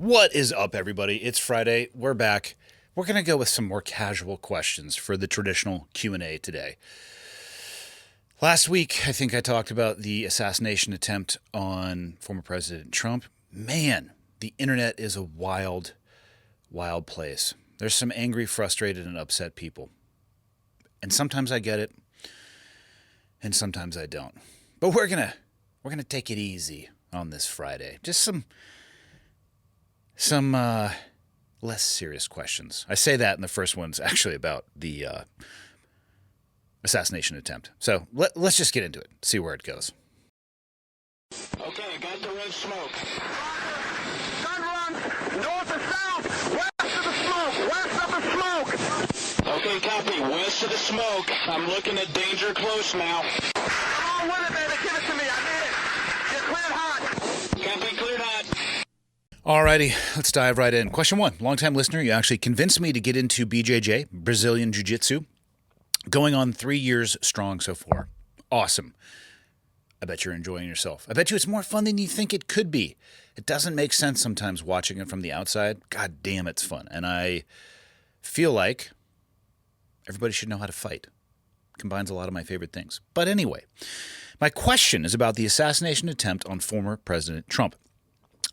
What is up, everybody? It's Friday. We're back. We're going to go with some more casual questions for the traditional Q&A today. Last week, I think I talked about the assassination attempt on former President Trump. Man, the internet is a wild, wild place. There's some angry, frustrated, and upset people. And sometimes I get it, and sometimes I don't. But we're gonna take it easy on this Friday. Just some less serious questions. I say that, and the first one's actually about the assassination attempt. So let's just get into it, see where it goes. Okay, got the red smoke. Gun run, north or south, west of the smoke, west of the smoke. Okay, copy, west of the smoke. I'm looking at danger close now. Come on with it, baby, give it to me, I need it. You're cleared hot. Copy, cleared hot. Alrighty, let's dive right in. Question one. Longtime listener, you actually convinced me to get into BJJ, Brazilian Jiu-Jitsu. Going on 3 years strong so far. Awesome. I bet you're enjoying yourself. I bet you it's more fun than you think it could be. It doesn't make sense sometimes watching it from the outside. God damn, it's fun. And I feel like everybody should know how to fight. Combines a lot of my favorite things. But anyway, my question is about the assassination attempt on former President Trump.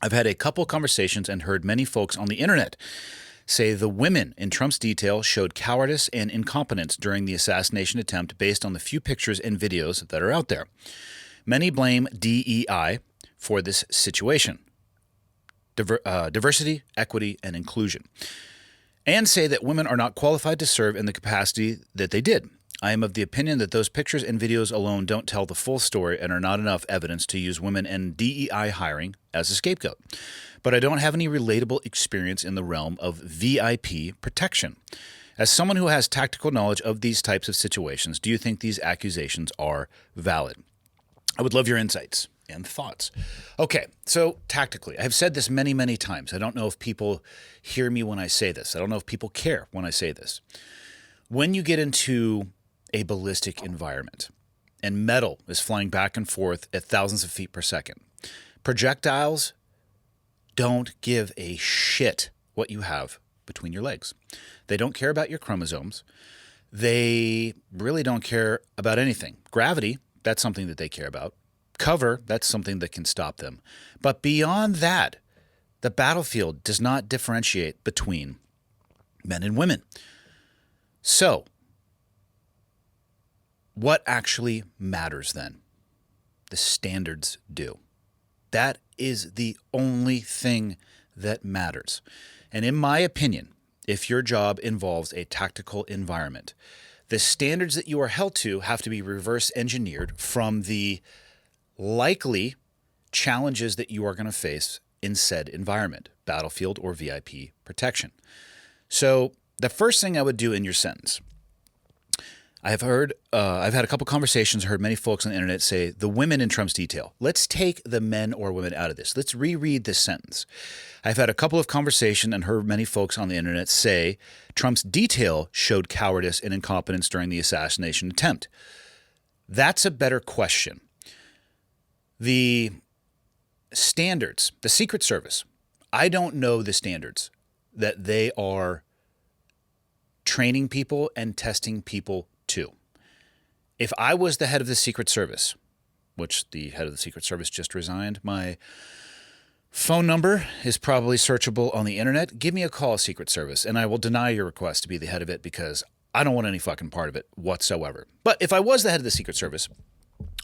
I've had a couple conversations and heard many folks on the internet say the women in Trump's detail showed cowardice and incompetence during the assassination attempt based on the few pictures and videos that are out there. Many blame DEI for this situation, diversity, equity, and inclusion, and say that women are not qualified to serve in the capacity that they did. I am of the opinion that those pictures and videos alone don't tell the full story and are not enough evidence to use women and DEI hiring as a scapegoat. But I don't have any relatable experience in the realm of VIP protection. As someone who has tactical knowledge of these types of situations, do you think these accusations are valid? I would love your insights and thoughts. Okay, so tactically, I've said this many, many times. I don't know if people hear me when I say this. I don't know if people care when I say this. When you get into a ballistic environment and metal is flying back and forth at thousands of feet per second, projectiles don't give a shit what you have between your legs. They don't care about your chromosomes. They really don't care about anything. Gravity, that's something that they care about. Cover, that's something that can stop them. But beyond that, the battlefield does not differentiate between men and women. So, what actually matters then? The standards do. That is the only thing that matters. And in my opinion, if your job involves a tactical environment, the standards that you are held to have to be reverse engineered from the likely challenges that you are going to face in said environment, battlefield or VIP protection. So the first thing I would do in your sentence, I've had a couple conversations, heard many folks on the internet say the women in Trump's detail. Let's take the men or women out of this. Let's reread this sentence. I've had a couple of conversations and heard many folks on the internet say Trump's detail showed cowardice and incompetence during the assassination attempt. That's a better question. The standards, the Secret Service, I don't know the standards that they are training people and testing people to. If I was the head of the Secret Service, which the head of the Secret Service just resigned, my phone number is probably searchable on the internet. Give me a call, Secret Service, and I will deny your request to be the head of it because I don't want any fucking part of it whatsoever. But if I was the head of the Secret Service,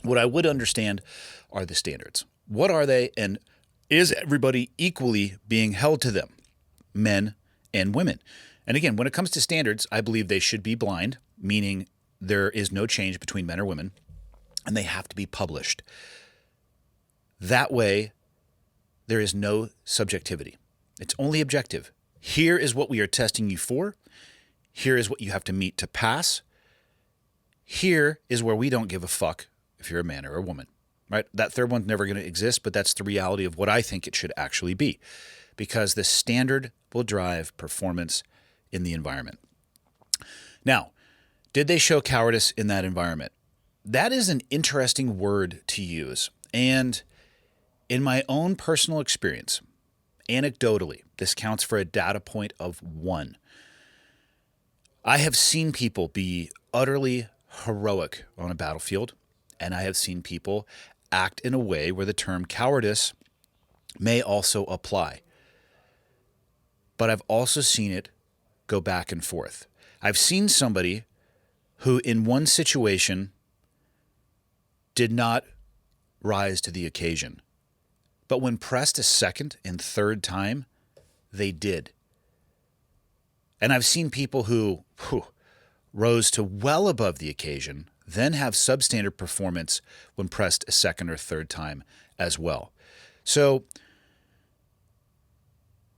what I would understand are the standards. What are they, and is everybody equally being held to them, men and women? And again, when it comes to standards, I believe they should be blind, meaning there is no change between men or women, and they have to be published. That way, there is no subjectivity. It's only objective. Here is what we are testing you for. Here is what you have to meet to pass. Here is where we don't give a fuck if you're a man or a woman, right? That third one's never going to exist, but that's the reality of what I think it should actually be, because the standard will drive performance in the environment. Now, did they show cowardice in that environment? That is an interesting word to use. And in my own personal experience, anecdotally, this counts for a data point of 1. I have seen people be utterly heroic on a battlefield, and I have seen people act in a way where the term cowardice may also apply. But I've also seen it go back and forth. I've seen somebody who in one situation did not rise to the occasion, but when pressed a second and third time, they did. And I've seen people who rose to well above the occasion, then have substandard performance when pressed a second or third time as well. So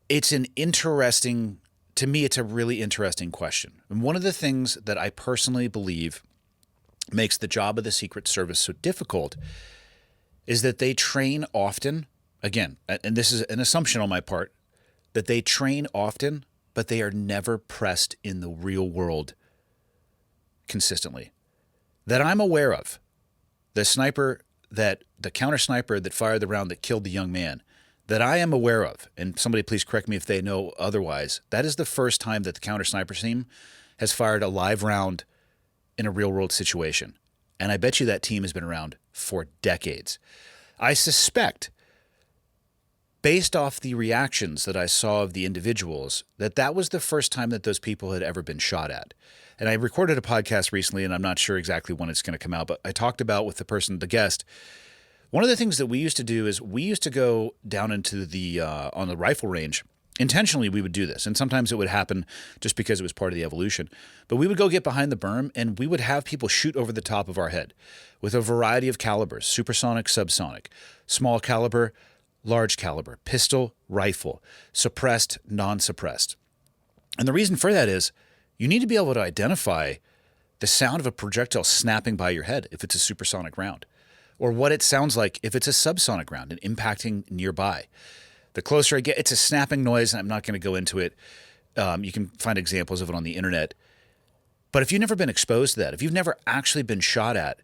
it's to me, it's a really interesting question. And one of the things that I personally believe makes the job of the Secret Service so difficult is that they train often, again, and this is an assumption on my part, that they train often, but they are never pressed in the real world consistently. That I'm aware of, the counter sniper that fired the round that killed the young man, that I am aware of, and somebody please correct me if they know otherwise, that is the first time that the counter sniper team has fired a live round in a real world situation. And I bet you that team has been around for decades. I suspect, based off the reactions that I saw of the individuals, that was the first time that those people had ever been shot at. And I recorded a podcast recently, and I'm not sure exactly when it's going to come out, but I talked about with the guest, one of the things that we used to do is we used to go down into on the rifle range. Intentionally, we would do this, and sometimes it would happen just because it was part of the evolution. But we would go get behind the berm, and we would have people shoot over the top of our head with a variety of calibers: supersonic, subsonic, small caliber, large caliber, pistol, rifle, suppressed, non-suppressed. And the reason for that is you need to be able to identify the sound of a projectile snapping by your head if it's a supersonic round, or what it sounds like if it's a subsonic round and impacting nearby. The closer I get, it's a snapping noise, and I'm not going to go into it. You can find examples of it on the internet. But if you've never been exposed to that, if you've never actually been shot at,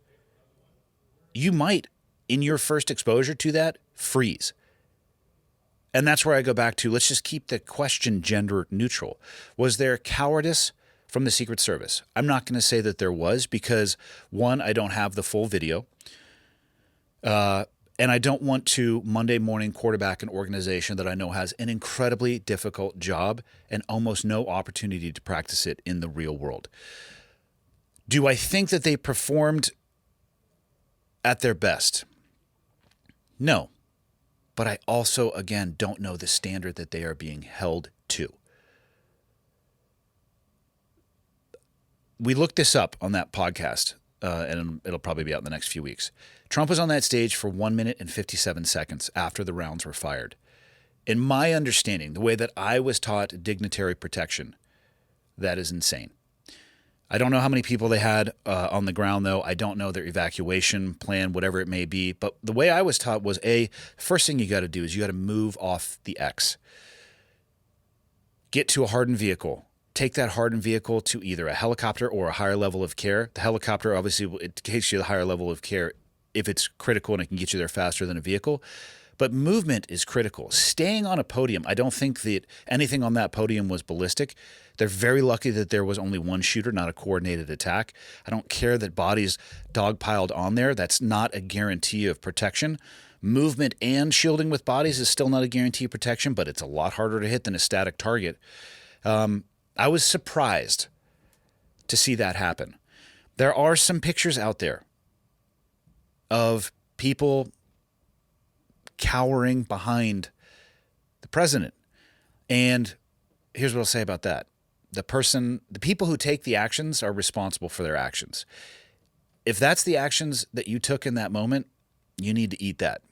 you might, in your first exposure to that, freeze. And that's where I go back to, let's just keep the question gender neutral. Was there cowardice from the Secret Service? I'm not going to say that there was because, one, I don't have the full video. And I don't want to Monday morning quarterback an organization that I know has an incredibly difficult job and almost no opportunity to practice it in the real world. Do I think that they performed at their best? No. But I also, again, don't know the standard that they are being held to. We looked this up on that podcast, and it'll probably be out in the next few weeks. Trump was on that stage for 1 minute and 57 seconds after the rounds were fired. In my understanding, the way that I was taught dignitary protection, that is insane. I don't know how many people they had on the ground, though. I don't know their evacuation plan, whatever it may be. But the way I was taught was, first thing you got to do is you got to move off the X. Get to a hardened vehicle. Take that hardened vehicle to either a helicopter or a higher level of care. The helicopter, obviously, it takes you to the higher level of care if it's critical and it can get you there faster than a vehicle. But movement is critical. Staying on a podium, I don't think that anything on that podium was ballistic. They're very lucky that there was only one shooter, not a coordinated attack. I don't care that bodies dogpiled on there. That's not a guarantee of protection. Movement and shielding with bodies is still not a guarantee of protection, but it's a lot harder to hit than a static target. I was surprised to see that happen. There are some pictures out there of people cowering behind the president. And here's what I'll say about that. The people who take the actions are responsible for their actions. If that's the actions that you took in that moment, you need to eat that.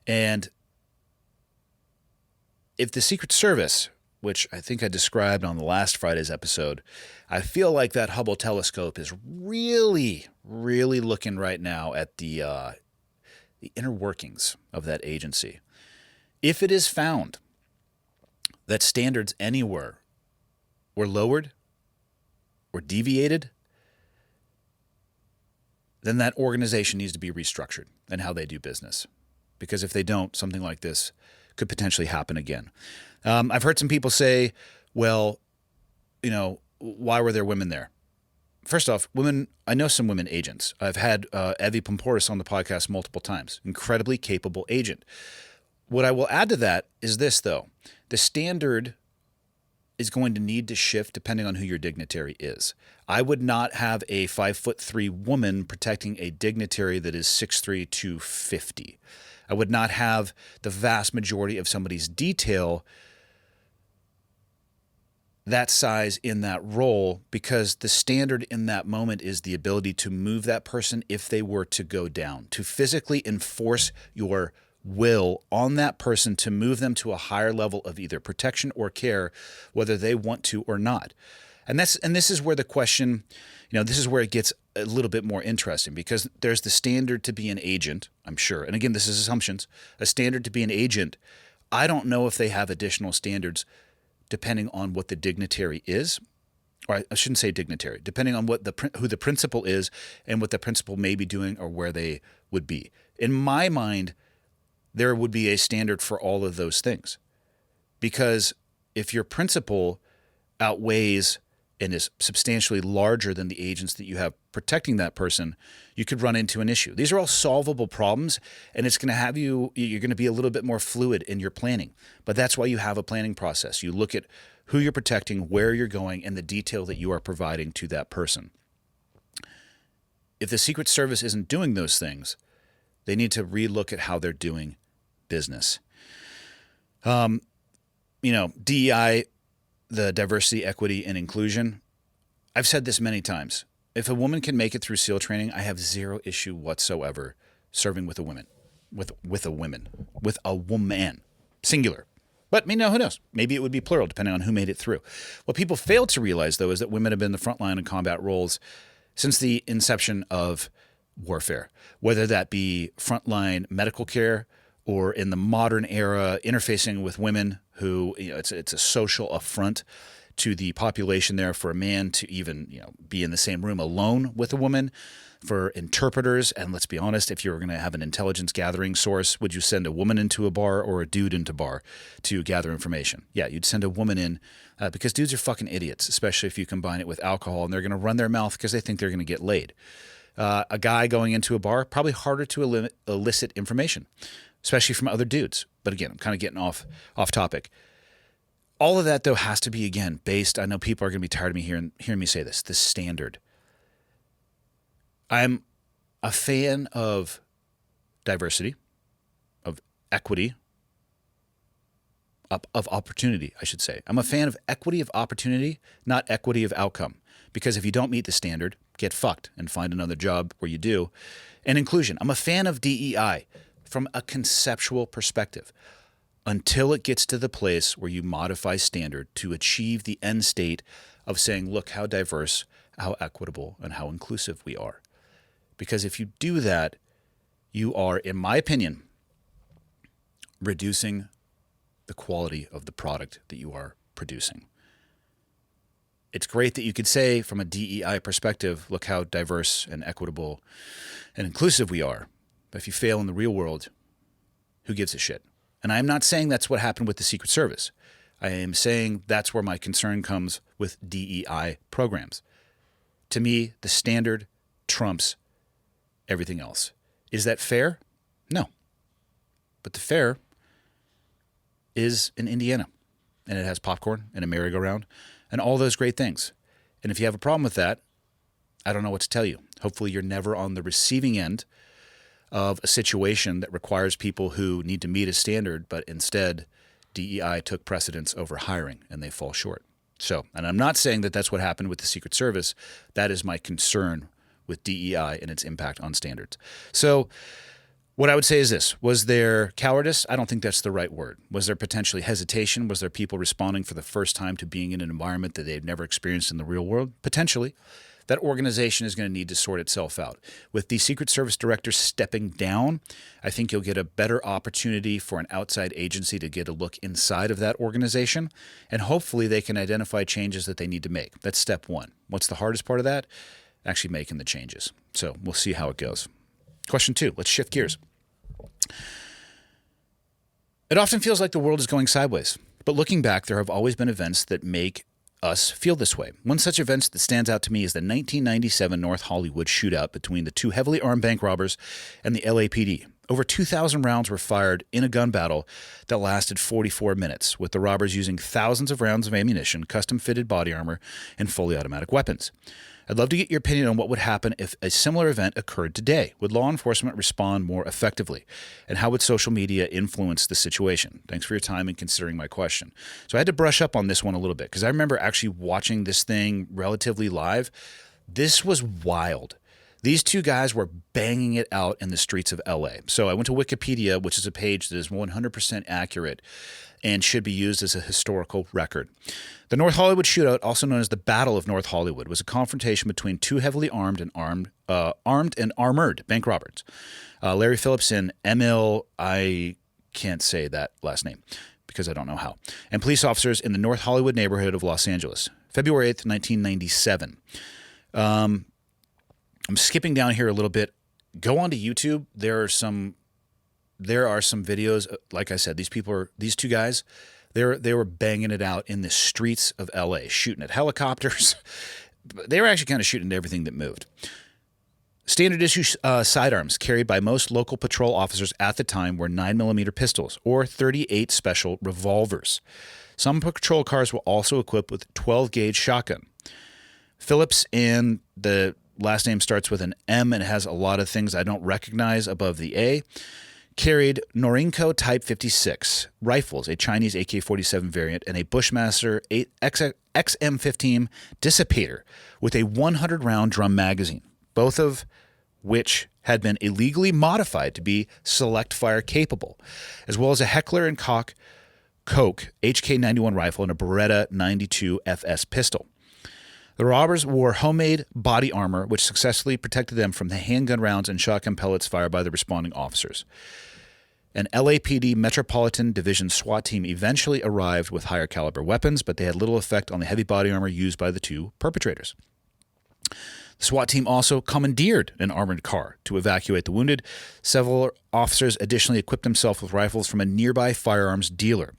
And if the Secret Service, which I think I described on the last Friday's episode, I feel like that Hubble telescope is really, really looking right now at the inner workings of that agency. If it is found that standards anywhere were lowered or deviated, then that organization needs to be restructured and how they do business. Because if they don't, something like this could potentially happen again. I've heard some people say, well, why were there women there? First off, women, I know some women agents. I've had Evie Pomporis on the podcast multiple times. Incredibly capable agent. What I will add to that is this, though. The standard is going to need to shift depending on who your dignitary is. I would not have a 5'3" woman protecting a dignitary that is 6'3", 250. I would not have the vast majority of somebody's detail that size in that role, because the standard in that moment is the ability to move that person if they were to go down, to physically enforce your will on that person to move them to a higher level of either protection or care, whether they want to or not. And this is where the question, this is where it gets a little bit more interesting, because there's the standard to be an agent, I'm sure. And again, this is assumptions. A standard to be an agent. I don't know if they have additional standards depending on what the dignitary is, or I shouldn't say dignitary, depending on who the principal is and what the principal may be doing or where they would be. In my mind, there would be a standard for all of those things, because if your principal outweighs and is substantially larger than the agents that you have protecting that person, you could run into an issue. These are all solvable problems, and it's going to you're going to be a little bit more fluid in your planning. But that's why you have a planning process. You look at who you're protecting, where you're going, and the detail that you are providing to that person. If the Secret Service isn't doing those things, they need to relook at how they're doing business. DEI, the diversity, equity, and inclusion. I've said this many times. If a woman can make it through SEAL training, I have zero issue whatsoever serving with a woman, with a woman, singular. But who knows? Maybe it would be plural depending on who made it through. What people fail to realize, though, is that women have been the front line in combat roles since the inception of warfare, whether that be frontline medical care or in the modern era interfacing with women who, it's a social affront to the population there for a man to even, be in the same room alone with a woman, for interpreters. And let's be honest, if you were going to have an intelligence gathering source, would you send a woman into a bar or a dude into a bar to gather information? Yeah, you'd send a woman in because dudes are fucking idiots, especially if you combine it with alcohol, and they're going to run their mouth because they think they're going to get laid. A guy going into a bar, probably harder to elicit information, especially from other dudes. But again, I'm kind of getting off topic. All of that, though, has to be, again, based, I know people are going to be tired of me hearing me say this, the standard. I'm a fan of diversity, of equity, of opportunity, I should say. I'm a fan of equity of opportunity, not equity of outcome. Because if you don't meet the standard, get fucked and find another job where you do. And inclusion. I'm a fan of DEI from a conceptual perspective, until it gets to the place where you modify standard to achieve the end state of saying, look how diverse, how equitable, and how inclusive we are. Because if you do that, you are, in my opinion, reducing the quality of the product that you are producing. It's great that you could say from a DEI perspective, look how diverse and equitable and inclusive we are. But if you fail in the real world, who gives a shit? And I'm not saying that's what happened with the Secret Service. I am saying that's where my concern comes with DEI programs. To me, the standard trumps everything else. Is that fair? No. But the fair is in Indiana, and it has popcorn and a merry-go-round and all those great things. And if you have a problem with that, I don't know what to tell you. Hopefully you're never on the receiving end of a situation that requires people who need to meet a standard, but instead DEI took precedence over hiring and they fall short. So, and I'm not saying that that's what happened with the Secret Service. That is my concern with DEI and its impact on standards. So what I would say is this. Was there cowardice? I don't think that's the right word. Was there potentially hesitation? Was there people responding for the first time to being in an environment that they've never experienced in the real world? Potentially. That organization is going to need to sort itself out. With the Secret Service director stepping down, I think you'll get a better opportunity for an outside agency to get a look inside of that organization, and hopefully they can identify changes that they need to make. That's step one. What's the hardest part of that? Actually making the changes. So we'll see how it goes. Question 2, let's shift gears. It often feels like the world is going sideways, but looking back, there have always been events that make us feel this way. One such event that stands out to me is the 1997 North Hollywood shootout between the two heavily armed bank robbers and the LAPD. Over 2,000 rounds were fired in a gun battle that lasted 44 minutes, with the robbers using thousands of rounds of ammunition, custom-fitted body armor, and fully automatic weapons. I'd love to get your opinion on what would happen if a similar event occurred today. Would law enforcement respond more effectively? And how would social media influence the situation? Thanks for your time and considering my question. So I had to brush up on this one a little bit because I remember actually watching this thing relatively live. This was wild. These two guys were banging it out in the streets of LA. So I went to Wikipedia, which is a page that is 100% accurate and should be used as a historical record. The North Hollywood shootout, also known as the Battle of North Hollywood, was a confrontation between two heavily armed and armored bank robbers. Larry Phillips and Emil, I can't say that last name because I don't know how, and police officers in the North Hollywood neighborhood of Los Angeles, February 8th, 1997. I'm skipping down here a little bit. Go onto YouTube. There are some videos. Like I said, these two guys, they were banging it out in the streets of LA, shooting at helicopters. They were actually kind of shooting at everything that moved. Standard issue sidearms carried by most local patrol officers at the time were 9mm pistols or 38 special revolvers. Some patrol cars were also equipped with 12-gauge shotgun. Phillips, and the last name starts with an M and has a lot of things I don't recognize above the A, carried Norinco Type 56 rifles, a Chinese AK-47 variant, and a Bushmaster XM15 dissipator with a 100-round drum magazine, both of which had been illegally modified to be select fire capable, as well as a Heckler & Koch HK-91 rifle and a Beretta 92 FS pistol. The robbers wore homemade body armor, which successfully protected them from the handgun rounds and shotgun pellets fired by the responding officers. An LAPD Metropolitan Division SWAT team eventually arrived with higher caliber weapons, but they had little effect on the heavy body armor used by the two perpetrators. The SWAT team also commandeered an armored car to evacuate the wounded. Several officers additionally equipped themselves with rifles from a nearby firearms dealer.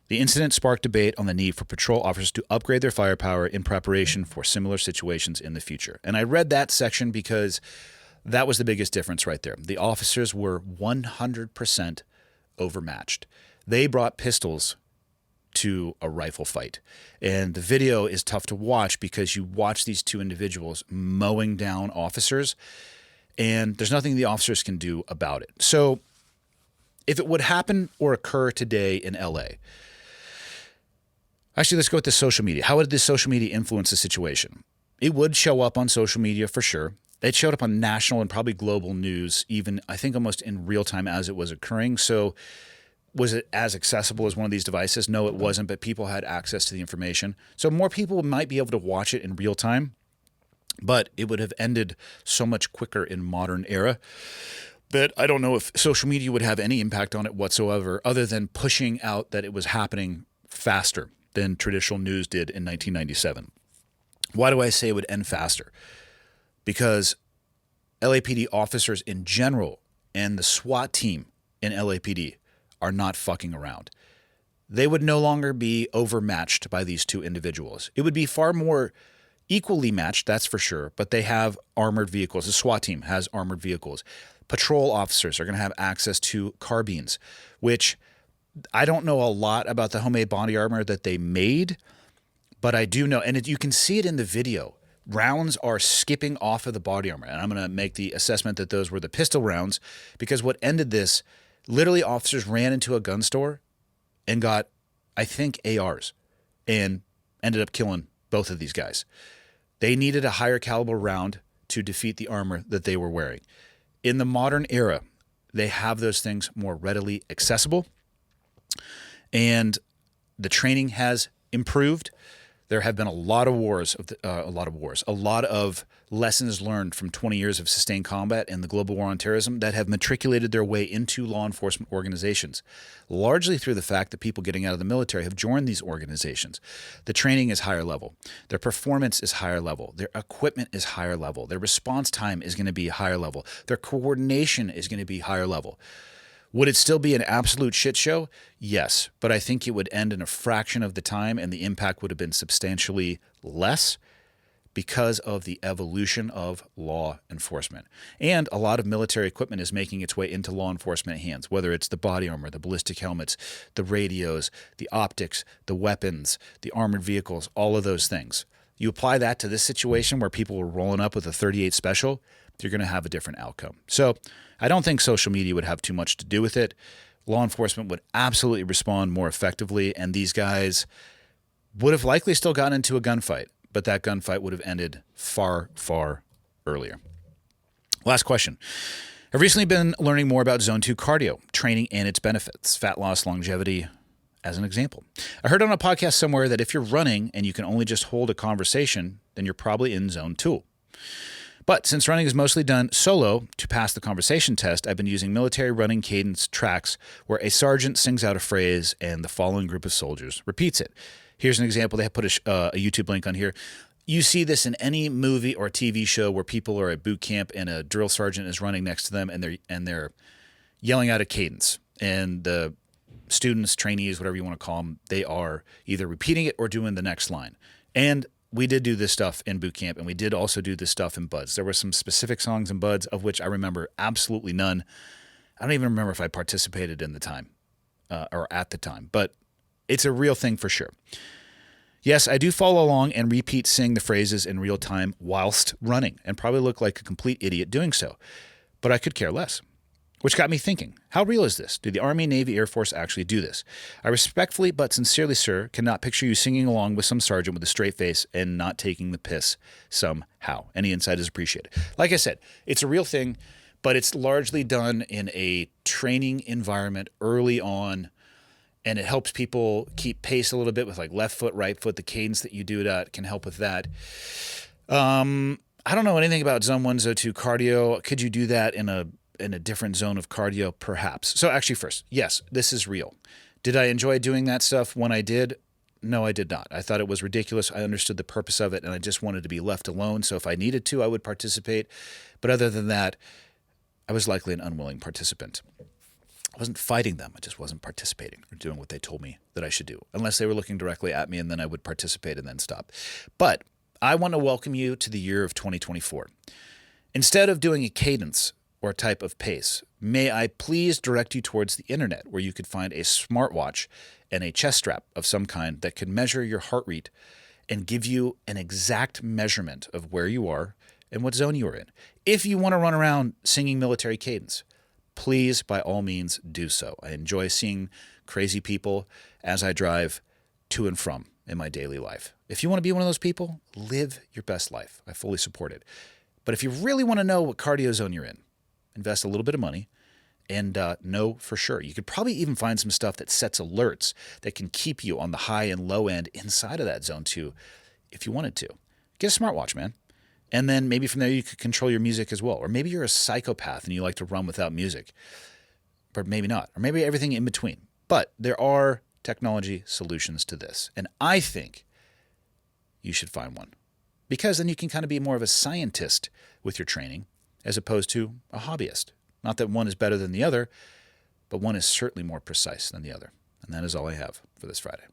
The incident sparked debate on the need for patrol officers to upgrade their firepower in preparation for similar situations in the future. And I read that section because that was the biggest difference right there. The officers were 100% overmatched. They brought pistols to a rifle fight. And the video is tough to watch because you watch these two individuals mowing down officers, and there's nothing the officers can do about it. So if it would happen or occur today in LA, actually, let's go with the social media. How would this social media influence the situation? It would show up on social media for sure. It showed up on national and probably global news, even I think almost in real time as it was occurring. So was it as accessible as one of these devices? No, it wasn't, but people had access to the information. So more people might be able to watch it in real time, but it would have ended so much quicker in modern era that I don't know if social media would have any impact on it whatsoever, other than pushing out that it was happening faster than traditional news did in 1997. Why do I say it would end faster? Because LAPD officers in general and the SWAT team in LAPD are not fucking around. They would no longer be overmatched by these two individuals. It would be far more equally matched, that's for sure, but they have armored vehicles. The SWAT team has armored vehicles. Patrol officers are going to have access to carbines, which I don't know a lot about the homemade body armor that they made, but I do know, and you can see it in the video. Rounds are skipping off of the body armor, and I'm going to make the assessment that those were the pistol rounds, because what ended this, literally officers ran into a gun store and got, I think, ARs and ended up killing both of these guys. They needed a higher caliber round to defeat the armor that they were wearing. In the modern era, they have those things more readily accessible, and the training has improved. There have been a lot of lessons learned from 20 years of sustained combat and the global war on terrorism that have matriculated their way into law enforcement organizations, largely through the fact that people getting out of the military have joined these organizations. The training is higher level. Their performance is higher level. Their equipment is higher level. Their response time is going to be higher level. Their coordination is going to be higher level. Would it still be an absolute shit show? Yes, but I think it would end in a fraction of the time and the impact would have been substantially less because of the evolution of law enforcement. And a lot of military equipment is making its way into law enforcement hands, whether it's the body armor, the ballistic helmets, the radios, the optics, the weapons, the armored vehicles, all of those things. You apply that to this situation where people were rolling up with a 38 special, you're going to have a different outcome. So I don't think social media would have too much to do with it. Law enforcement would absolutely respond more effectively, and these guys would have likely still gotten into a gunfight, but that gunfight would have ended far, far earlier. Last question. I've recently been learning more about Zone 2 cardio, training and its benefits, fat loss, longevity, as an example. I heard on a podcast somewhere that if you're running and you can only just hold a conversation, then you're probably in Zone 2. But since running is mostly done solo, to pass the conversation test, I've been using military running cadence tracks where a sergeant sings out a phrase and the following group of soldiers repeats it. Here's an example. They have put a YouTube link on here. You see this in any movie or TV show where people are at boot camp and a drill sergeant is running next to them and they're yelling out a cadence. And the students, trainees, whatever you want to call them, they are either repeating it or doing the next line. And we did do this stuff in boot camp, and we did also do this stuff in Buds. There were some specific songs in Buds of which I remember absolutely none. I don't even remember if I participated in the time or at the time, but it's a real thing for sure. Yes, I do follow along and repeat sing the phrases in real time whilst running and probably look like a complete idiot doing so, but I could care less. Which got me thinking, how real is this? Do the Army, Navy, Air Force actually do this? I respectfully but sincerely, sir, cannot picture you singing along with some sergeant with a straight face and not taking the piss somehow. Any insight is appreciated. Like I said, it's a real thing, but it's largely done in a training environment early on, and it helps people keep pace a little bit with like left foot, right foot. The cadence that you do that can help with that. I don't know anything about Zone 1, Zone 2 cardio. Could you do that in a different zone of cardio? Perhaps. So actually first, yes, this is real. Did I enjoy doing that stuff when I did? No, I did not. I thought it was ridiculous. I understood the purpose of it and I just wanted to be left alone. So if I needed to, I would participate. But other than that, I was likely an unwilling participant. I wasn't fighting them. I just wasn't participating or doing what they told me that I should do, unless they were looking directly at me and then I would participate and then stop. But I want to welcome you to the year of 2024. Instead of doing a cadence or type of pace, may I please direct you towards the internet where you could find a smartwatch and a chest strap of some kind that could measure your heart rate and give you an exact measurement of where you are and what zone you are in. If you want to run around singing military cadence, please, by all means, do so. I enjoy seeing crazy people as I drive to and from in my daily life. If you want to be one of those people, live your best life. I fully support it. But if you really want to know what cardio zone you're in, invest a little bit of money and know for sure. You could probably even find some stuff that sets alerts that can keep you on the high and low end inside of that zone 2 if you wanted to. Get a smartwatch, man. And then maybe from there you could control your music as well. Or maybe you're a psychopath and you like to run without music. But maybe not. Or maybe everything in between. But there are technology solutions to this. And I think you should find one. Because then you can kind of be more of a scientist with your training as opposed to a hobbyist. Not that one is better than the other, but one is certainly more precise than the other. And that is all I have for this Friday.